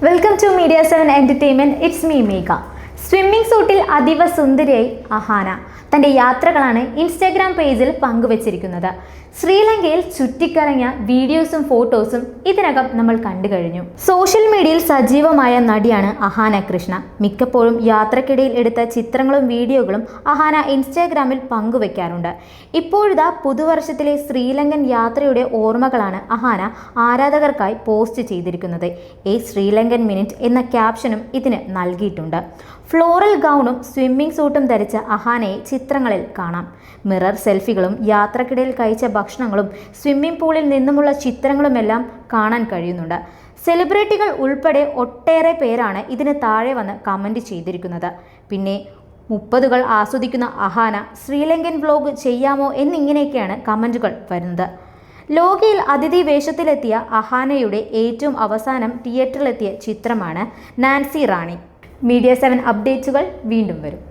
Welcome to media 7 entertainment. It's me Megha. Swimming സൂട്ടിൽ അതീവ സുന്ദരിയായി അഹാന തൻ്റെ യാത്രകളാണ് ഇൻസ്റ്റാഗ്രാം പേജിൽ പങ്കുവച്ചിരിക്കുന്നത്. ശ്രീലങ്കയിൽ ചുറ്റിക്കറങ്ങിയ വീഡിയോസും ഫോട്ടോസും ഇതിനകം നമ്മൾ കണ്ടു കഴിഞ്ഞു. സോഷ്യൽ മീഡിയയിൽ സജീവമായ നടിയാണ് അഹാന കൃഷ്ണ. മിക്കപ്പോഴും യാത്രക്കിടയിൽ എടുത്ത ചിത്രങ്ങളും വീഡിയോകളും അഹാന ഇൻസ്റ്റാഗ്രാമിൽ പങ്കുവെക്കാറുണ്ട്. ഇപ്പോഴിതാ പുതുവർഷത്തിലെ ശ്രീലങ്കൻ യാത്രയുടെ ഓർമ്മകളാണ് അഹാന ആരാധകർക്കായി പോസ്റ്റ് ചെയ്തിരിക്കുന്നത്. എ ശ്രീലങ്കൻ മിനിറ്റ് എന്ന ക്യാപ്ഷനും ഇതിന് നൽകിയിട്ടുണ്ട്. ഫ്ലോറൽ ഗൗണും സ്വിമ്മിംഗ് സൂട്ടും ധരിച്ച അഹാനയെ ചിത്രങ്ങളിൽ കാണാം. മിറർ സെൽഫികളും യാത്രക്കിടയിൽ കഴിച്ച ഭക്ഷണങ്ങളും സ്വിമ്മിംഗ് പൂളിൽ നിന്നുമുള്ള ചിത്രങ്ങളുമെല്ലാം കാണാൻ കഴിയുന്നുണ്ട്. സെലിബ്രിറ്റികൾ ഉൾപ്പെടെ ഒട്ടേറെ പേരാണ് ഇതിന് താഴെ വന്ന് കമൻറ്റ് ചെയ്തിരിക്കുന്നത്. പിന്നെ 30കൾ ആസ്വദിക്കുന്ന അഹാന ശ്രീലങ്കൻ വ്ലോഗ് ചെയ്യാമോ എന്നിങ്ങനെയൊക്കെയാണ് കമൻറ്റുകൾ വരുന്നത്. ലോകയിൽ അതിഥി വേഷത്തിലെത്തിയ അഹാനയുടെ ഏറ്റവും അവസാനം തിയേറ്ററിലെത്തിയ ചിത്രമാണ് നാൻസി റാണി. മീഡിയ 7 അപ്ഡേറ്റ്സുകൾ വീണ്ടും വരും.